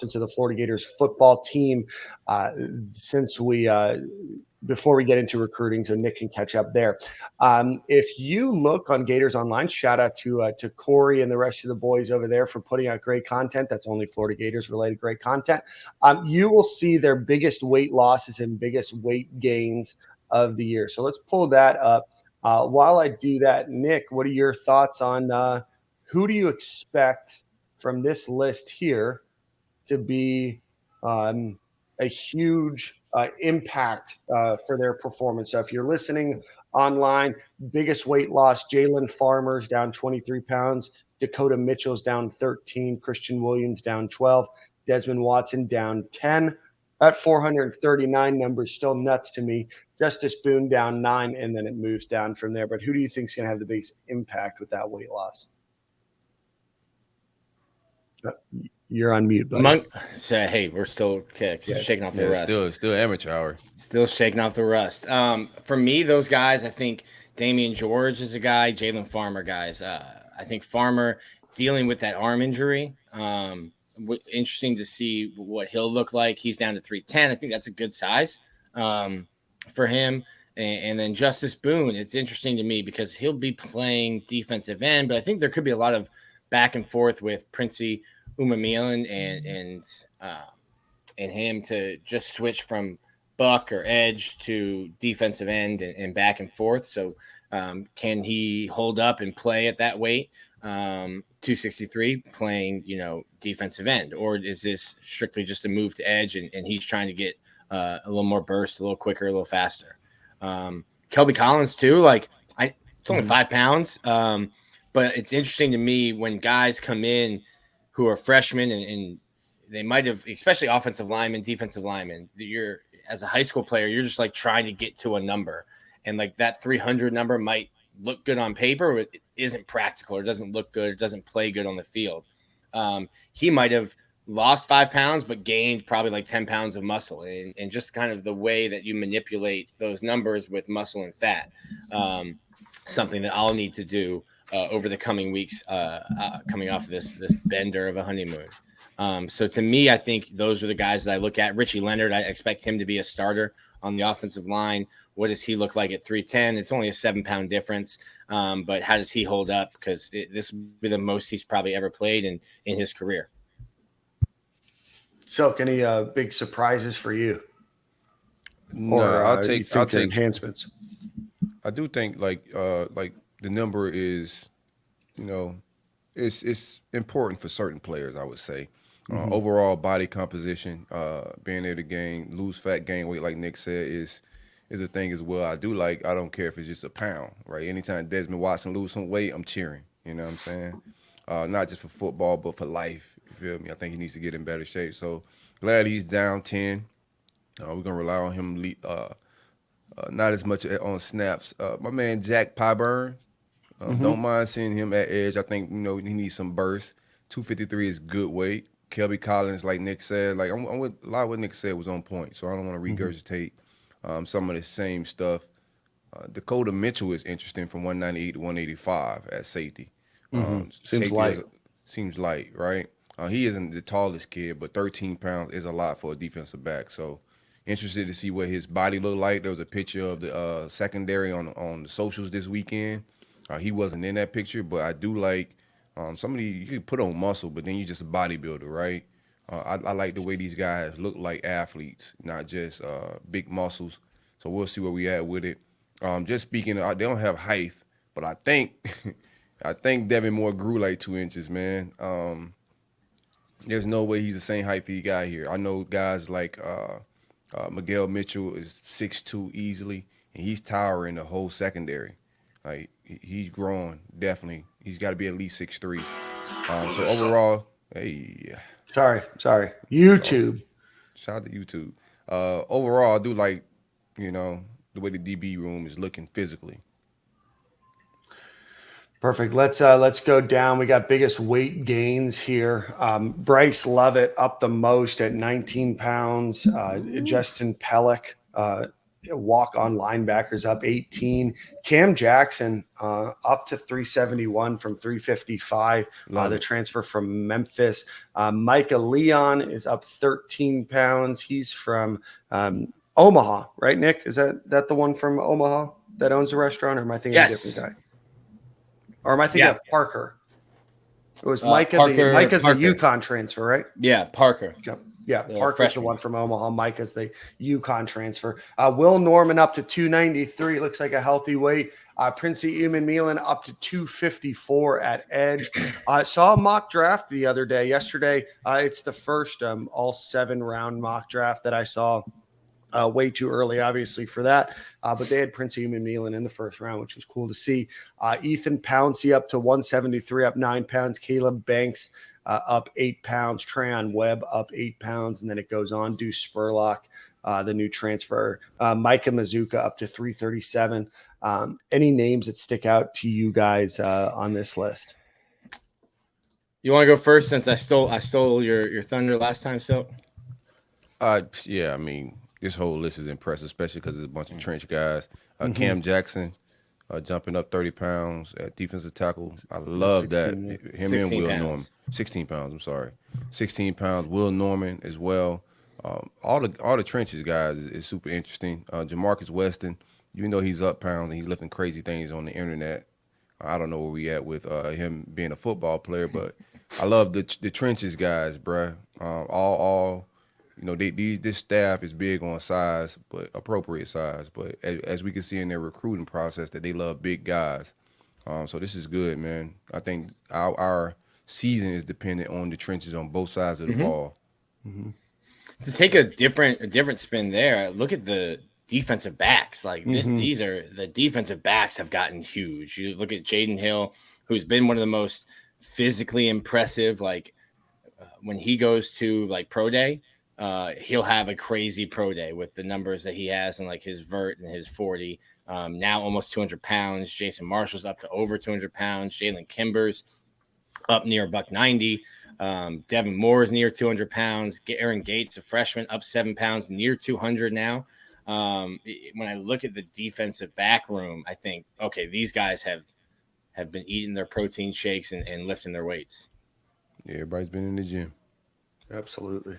into the Florida Gators football team since we before we get into recruiting, so Nick can catch up there. If you look on Gators Online, shout out to Corey and the rest of the boys over there for putting out great content. That's only Florida Gators related great content. You will see their biggest weight losses and biggest weight gains of the year. So let's pull that up. While I do that, Nick, what are your thoughts on who do you expect from this list here to be a huge impact for their performance? So if you're listening online, biggest weight loss, Jalen Farmer's down 23 pounds, Dakota Mitchell's down 13, Christian Williams down 12, Desmond Watson down 10. That 439 number is still nuts to me. Justice Boone down 9, and then it moves down from there. But who do you think is going to have the biggest impact with that weight loss? You're on mute, buddy. Hey, we're still shaking off the rust. Still amateur hour. Still shaking off the rust. For me, those guys, I think Damian George is a guy, Jalen Farmer guys. I think Farmer dealing with that arm injury. Interesting to see what he'll look like. He's down to 310. I think that's a good size for him. And then Justice Boone, it's interesting to me because he'll be playing defensive end, but I think there could be a lot of back and forth with Princey Umamilan and him to just switch from buck or edge to defensive end and back and forth. So can he hold up and play at that weight? 263 playing, defensive end, or is this strictly just a move to edge and he's trying to get a little more burst, a little quicker, a little faster? Kelby Collins too, it's only 5 pounds. But it's interesting to me when guys come in who are freshmen and they might have, especially offensive linemen, defensive linemen, you're as a high school player, you're just trying to get to a number, and that 300 number might look good on paper, but it isn't practical or doesn't look good, or doesn't play good on the field. He might have lost 5 pounds, but gained probably 10 pounds of muscle, and just kind of the way that you manipulate those numbers with muscle and fat. Something that I'll need to do over the coming weeks, coming off of this bender of a honeymoon. So to me, I think those are the guys that I look at. Richie Leonard, I expect him to be a starter on the offensive line. What does he look like at 310? It's only a 7-pound difference, but how does he hold up? Because this will be the most he's probably ever played in his career. Silk, any big surprises for you? No, I'll take enhancements. I do think the number is, it's important for certain players, I would say. Overall body composition, being able to lose fat, gain weight, like Nick said, is a thing as well. I don't care if it's just a pound, right? Anytime Desmond Watson lose some weight, I'm cheering. You know what I'm saying? Not just for football, but for life. You feel me? I think he needs to get in better shape. So glad he's down 10. We're going to rely on him not as much on snaps. My man Jack Pyburn, don't mind seeing him at edge. I think, he needs some burst. 253 is good weight. Kelby Collins, like Nick said, I'm with a lot of what Nick said was on point, so I don't want to regurgitate some of the same stuff. Dakota Mitchell is interesting from 198 to 185 at safety. Seems light, right? He isn't the tallest kid, but 13 pounds is a lot for a defensive back. So interested to see what his body looked like. There was a picture of the secondary on the socials this weekend. He wasn't in that picture, but I do like somebody you could put on muscle, but then you're just a bodybuilder, right? I like the way these guys look like athletes, not just big muscles. So we'll see where we at with it. Just speaking, they don't have height, but I think Devin Moore grew 2 inches, man. There's no way he's the same height he got here. I know guys like Miguel Mitchell is 6'2" easily, and he's towering the whole secondary. He's growing, definitely. He's got to be at least 6'3". So overall, hey. Sorry. YouTube. Shout out to YouTube. Overall, I do like, the way the DB room is looking physically. Perfect. Let's go down. We got biggest weight gains here. Bryce Lovett up the most at 19 pounds. Justin Pellick walk-on linebackers up 18. Cam Jackson up to 371 from 355. The transfer from Memphis. Micah Leon is up 13 pounds. He's from Omaha, right, Nick? Is that the one from Omaha that owns the restaurant, or am I thinking of a different guy? Or am I thinking of Parker? It was Micah. Micah's the UConn transfer, right? Yeah, Parker. Yeah, Parker's the one from Omaha. Micah's the UConn transfer. Will Norman up to 293. Looks like a healthy weight. Princey Uman-Milan up to 254 at edge. I saw a mock draft the other day. Yesterday, it's the first all 7-round mock draft that I saw. Way too early, obviously, for that. But they had Prince Uman-Milan in the first round, which was cool to see. Ethan Pouncey up to 173, up 9 pounds. Caleb Banks up 8 pounds. Trayon Webb up 8 pounds. And then it goes on. Deuce Spurlock, the new transfer. Micah Mazuka up to 337. Any names that stick out to you guys on this list? You want to go first since I stole your thunder last time, Silk? Yeah, I mean, this whole list is impressive, especially because there's a bunch of trench guys. Cam Jackson jumping up 30 pounds at defensive tackle. I love that. Him and Will Norman. 16 pounds, I'm sorry. 16 pounds. Will Norman as well. All the trenches guys is super interesting. Jamarcus Weston, even though he's up pounds and he's lifting crazy things on the internet, I don't know where we at with him being a football player, but I love the trenches guys, bruh. All you know, this staff is big on size, but appropriate size. But as we can see in their recruiting process, that they love big guys. So this is good, man. I think our season is dependent on the trenches on both sides of the ball. To take a different spin there, look at the defensive backs. Like these are the defensive backs have gotten huge. You look at Jaden Hill, who's been one of the most physically impressive. Like when he goes to like pro day. He'll have a crazy pro day with the numbers that he has and like his vert and his 40. Now almost 200 pounds. Jason Marshall's up to over 200 pounds. Jalen Kimber's up near $190. Devin Moore's near 200 pounds. Aaron Gates, a freshman, up 7 pounds, near 200 now. When I look at the defensive back room, I think, okay, these guys have been eating their protein shakes and lifting their weights. Yeah, everybody's been in the gym. Absolutely.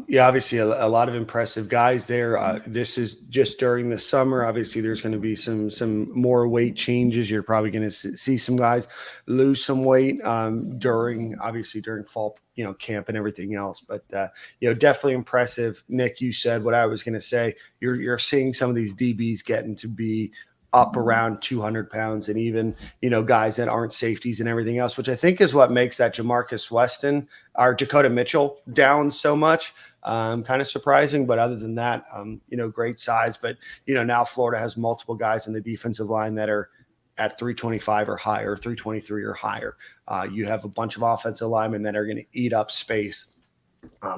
Yeah, obviously a lot of impressive guys there. This is just during the summer. Obviously, there's going to be some more weight changes. You're probably going to see some guys lose some weight during fall, camp and everything else. But, definitely impressive. Nick, you said what I was going to say. You're seeing some of these DBs getting to be up around 200 pounds and even, guys that aren't safeties and everything else, which I think is what makes that Jamarcus Weston or Dakota Mitchell down so much. Kind of surprising, but other than that, great size. But, now Florida has multiple guys in the defensive line that are at 325 or higher, 323 or higher. You have a bunch of offensive linemen that are going to eat up space.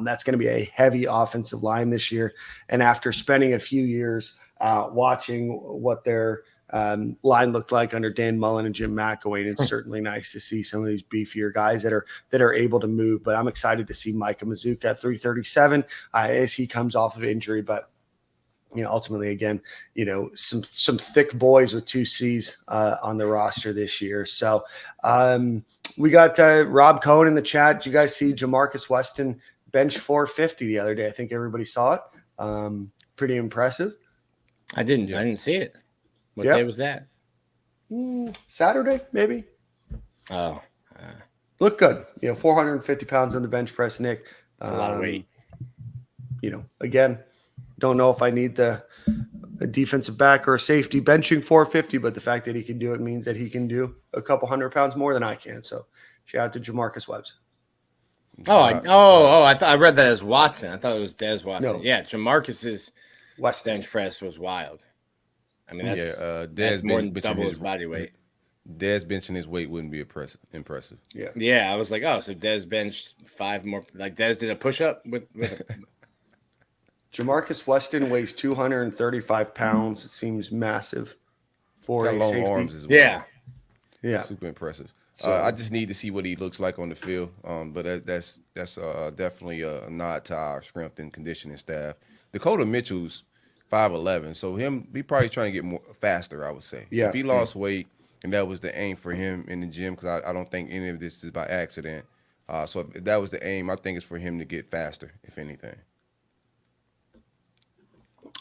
That's going to be a heavy offensive line this year. And after spending a few years watching what their line looked like under Dan Mullen and Jim McElwain, it's certainly nice to see some of these beefier guys that are able to move. But I'm excited to see Micah Mazuka at 337 as he comes off of injury. But ultimately, again, some thick boys with 2 C's on the roster this year. So we got Rob Cohen in the chat. Did you guys see Jamarcus Weston bench 450 the other day? I think everybody saw it. Pretty impressive. I didn't see it. What day was that? Saturday, maybe. Oh. Look good. 450 pounds on the bench press, Nick. That's a lot of weight. Again, don't know if I need a defensive back or a safety benching 450, but the fact that he can do it means that he can do a couple 100 pounds more than I can. So shout out to Jamarcus Webb. I read that as Watson. I thought it was Des Watson. No. Yeah, Jamarcus's Weston bench press was wild. I mean, that's Des more than double his body weight. Des benching his weight wouldn't be impressive. Yeah. I was like, so Des benched 5 more. Like Des did a push-up with Jamarcus Weston weighs 235 pounds. It seems massive for Got a long safety. arms as well. Yeah. Super impressive. So I just need to see what he looks like on the field. But that's definitely a nod to our strength and conditioning staff. Dakota Mitchell's 5'11". So he probably trying to get more faster, I would say. Yeah. If he lost weight and that was the aim for him in the gym, because I don't think any of this is by accident. So if that was the aim, I think it's for him to get faster, if anything.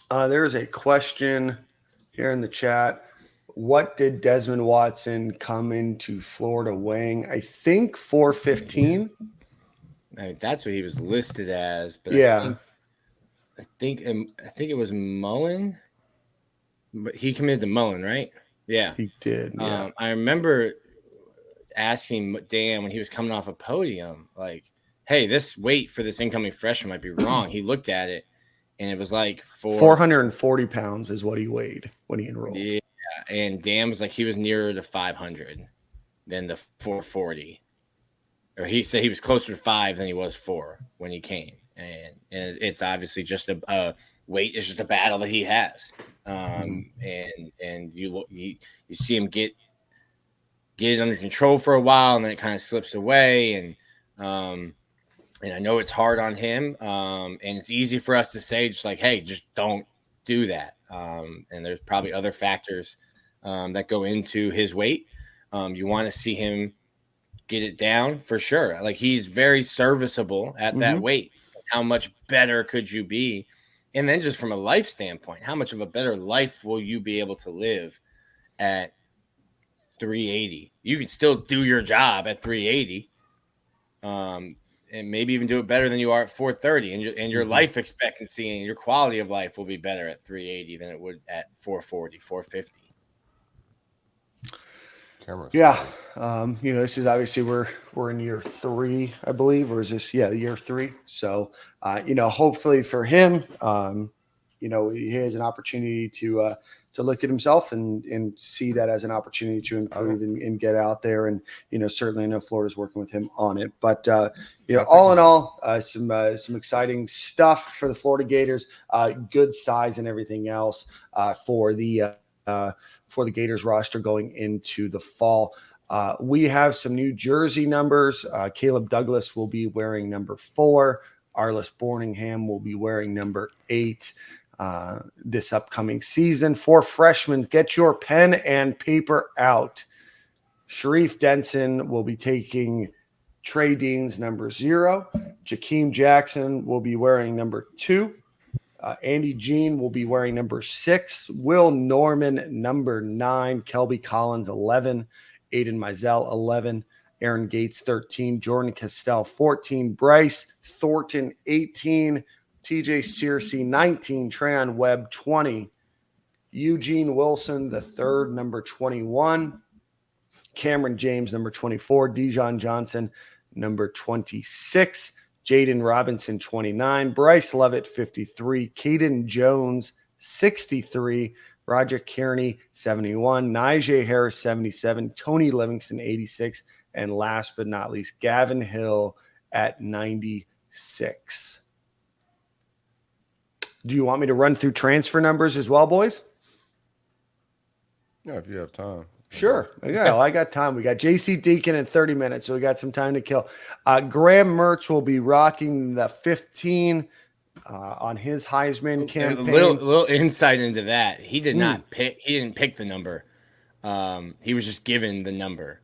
There's a question here in the chat. What did Desmond Watson come into Florida weighing? I think 415. I mean, that's what he was listed as, but Yeah. I think it was Mullen. But he committed to Mullen, right? Yeah, He did. Yeah. I remember asking Dan when he was coming off a podium, like, "Hey, this weight for this incoming freshman might be wrong." He looked at it, and it was like 440 pounds is what he weighed when he enrolled. Yeah, and Dan was like he was nearer to 500 than the 440, or he said he was closer to 5 than he was 4 when he came, and it's obviously just a weight is just a battle that he has, and you see him get it under control for a while, and then it kind of slips away, and I know it's hard on him, and it's easy for us to say just like, hey, just don't do that. And there's probably other factors that go into his weight. You want to see him get it down for sure. Like he's very serviceable at that weight. How much better could you be? And then just from a life standpoint, how much of a better life will you be able to live at 380? You can still do your job at 380. And maybe even do it better than you are at 430, and your life expectancy and your quality of life will be better at 380 than it would at 440, 450. Yeah. This is obviously we're in year 3, I believe, or is this year 3? So hopefully for him, he has an opportunity to look at himself and see that as an opportunity to improve and get out there. And, certainly I know Florida's working with him on it, but, all in all, some exciting stuff for the Florida Gators, good size and everything else, for the Gators roster going into the fall. We have some new jersey numbers. Caleb Douglas will be wearing number 4. Arliss Borningham will be wearing number 8. This upcoming season. For freshmen, get your pen and paper out. Sharif Denson will be taking Trey Dean's number 0. Jakeem Jackson will be wearing number 2. Andy Jean will be wearing number 6. Will Norman, number 9. Kelby Collins, 11. Aiden Mizell, 11. Aaron Gates, 13. Jordan Castell, 14. Bryce Thornton, 18. TJ Searcy, 19. Trayon Webb, 20. Eugene Wilson, the third, number 21. Cameron James, number 24. Dijon Johnson, number 26. Jaden Robinson, 29. Bryce Levitt, 53. Caden Jones, 63. Roger Kearney, 71. Najee Harris, 77. Tony Livingston, 86. And last but not least, Gavin Hill at 96. Do you want me to run through transfer numbers as well, boys? Yeah, if you have time. Sure. Yeah, I got time. We got JC Deacon in 30 minutes, so we got some time to kill. Graham Mertz will be rocking the 15 on his Heisman campaign. A little insight into that. He did not pick. He didn't pick the number. He was just given the number.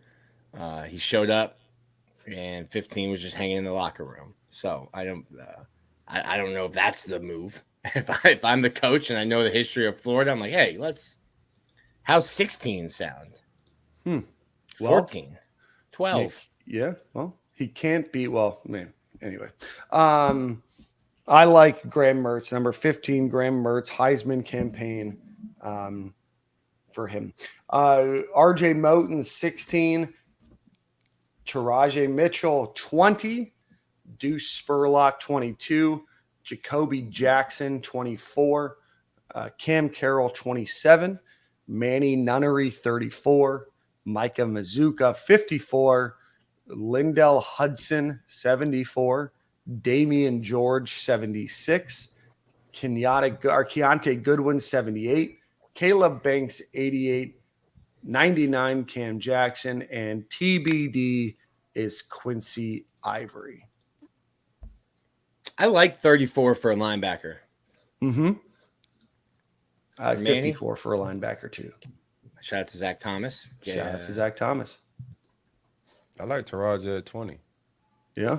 He showed up, and 15 was just hanging in the locker room. So I don't know if that's the move. If I'm the coach and I know the history of Florida, I'm like, hey, how's 16 sound? 14, 12. Yeah. Well, he can't be. Well, man. Anyway, I like Graham Mertz, number 15. Graham Mertz, Heisman campaign for him. RJ Moten, 16. Taraji Mitchell, 20. Deuce Spurlock, 22. Jacoby Jackson, 24. Cam Carroll, 27. Manny Nunnery, 34. Micah Mazuka, 54. Lindell Hudson, 74. Damian George, 76. Keontae Goodwin, 78. Caleb Banks, 88. 99, Cam Jackson. And TBD is Quincy Ivory. I like 34 for a linebacker. Mm-hmm. Manny? 54 for a linebacker too. Shout out to Zach Thomas. Shout out to Zach Thomas. I like Taraja at 20. Yeah.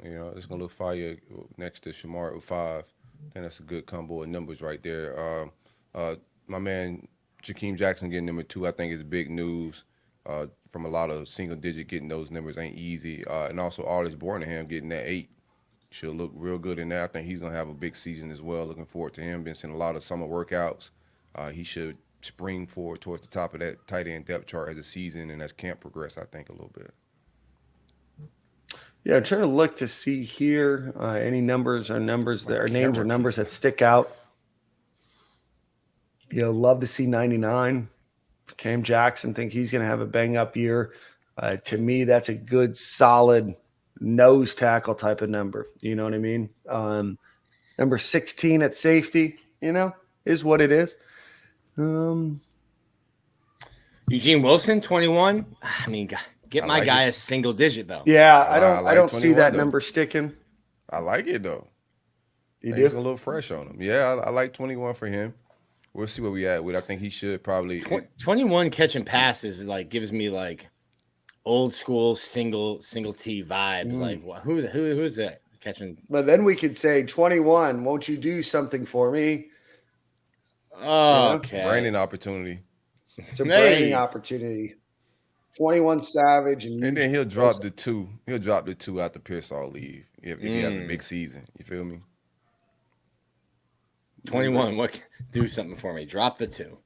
It's gonna look fire next to Shamar at 5. I think that's a good combo of numbers right there. My man Jakeem Jackson getting number 2, I think is big news. From a lot of single digit, getting those numbers ain't easy. And also Artis Bornham getting that 8 should look real good in there. I think he's gonna have a big season as well. Looking forward to him. Been seeing a lot of summer workouts. He should spring forward towards the top of that tight end depth chart as the season and as camp progress, I think, a little bit. Yeah, I'm trying to look to see here any numbers or names or numbers that stick out. Love to see 99. Cam Jackson, think he's going to have a bang-up year. To me, that's a good, solid nose tackle type of number. You know what I mean? Number 16 at safety, is what it is. Eugene Wilson, 21. I mean, get my guy a single digit though. Yeah, I don't see that number sticking. I like it though. You do? It's a little fresh on him. Yeah, I like 21 for him. We'll see where we at with. I think he should probably 21 catching passes is gives me old school single T vibes. Who's that catching? But then we could say 21. Won't you do something for me? Oh, okay. Branding opportunity. It's a branding opportunity. 21 Savage, and then he'll drop the 2. He'll drop the 2 after Pearsall leave if he has a big season. You feel me? 21. What? Do something for me. Drop the 2.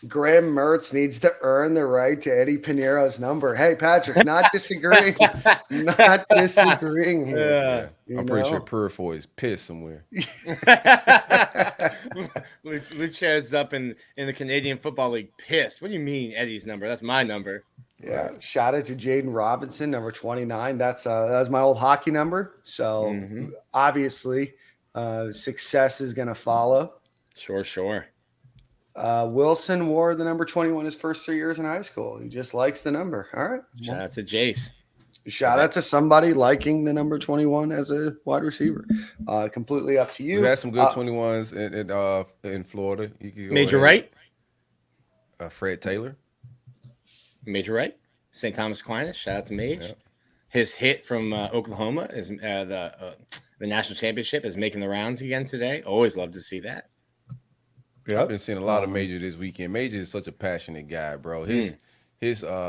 Graham Mertz needs to earn the right to Eddie Piñeiro's number. Hey, Patrick, not disagreeing. Not disagreeing here. Yeah. I'm pretty sure Purifoy is pissed somewhere. Lucha's up in the Canadian Football League pissed. What do you mean Eddie's number? That's my number. Yeah. Shout out to Jaden Robinson, number 29. That was my old hockey number. So obviously success is going to follow. Sure. Wilson wore the number 21 his first 3 years in high school. He just likes the number. All right. Shout out to Jace. Shout out to somebody liking the number 21 as a wide receiver. Completely up to you. We had some good 21s in Florida. You could go Major Wright. Fred Taylor. Major Wright. St. Thomas Aquinas. Shout out to Mage. Yeah. His hit from Oklahoma is the national championship is making the rounds again today. Always love to see that. Yeah, I've been seeing a lot of Major this weekend. Major is such a passionate guy, bro. His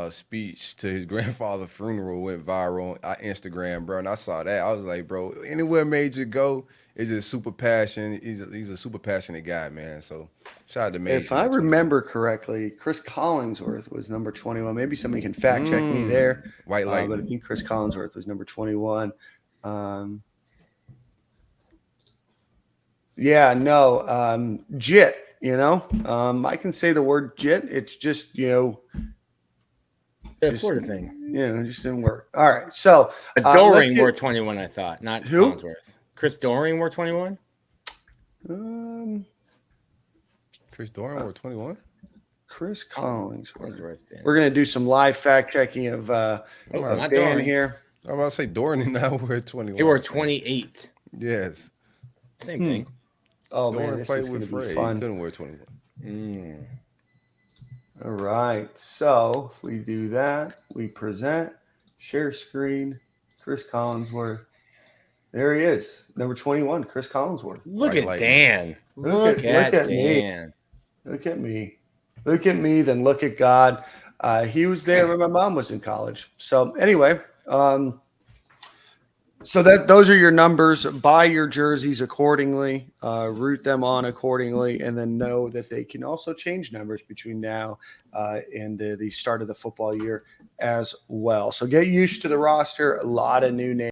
speech to his grandfather's funeral went viral on Instagram, bro. And I saw that. I was like, bro, anywhere Major go, it's just super passionate. He's a super passionate guy, man. So shout out to Major. If I remember correctly, Chris Collinsworth was number 21. Maybe somebody can fact check me there. White Lightning. But I think Chris Collinsworth was number 21. JIT. I can say the word JIT. It's just, Florida thing. It just didn't work. All right. So Doring wore 21, I thought, not who? Collinsworth. Chris Doring wore 21? Chris Doring wore 21? Chris Collinsworth. We're going to do some live fact checking of not Dan Doring here. I'm about to say Doring and now wore 21. He wore 28. Yes. Same thing. Oh, Doring man, this played is going with to be Fred. fun. He couldn't wear 21. All right. So we do that. We present, share screen, Chris Collinsworth. There he is, number 21, Chris Collinsworth. Look at Dan. Look at Dan. Look at me. Look at me, then look at God. He was there when my mom was in college. So anyway, so those are your numbers. Buy your jerseys accordingly, root them on accordingly, and then know that they can also change numbers between now and the start of the football year as well. So get used to the roster. A lot of new names.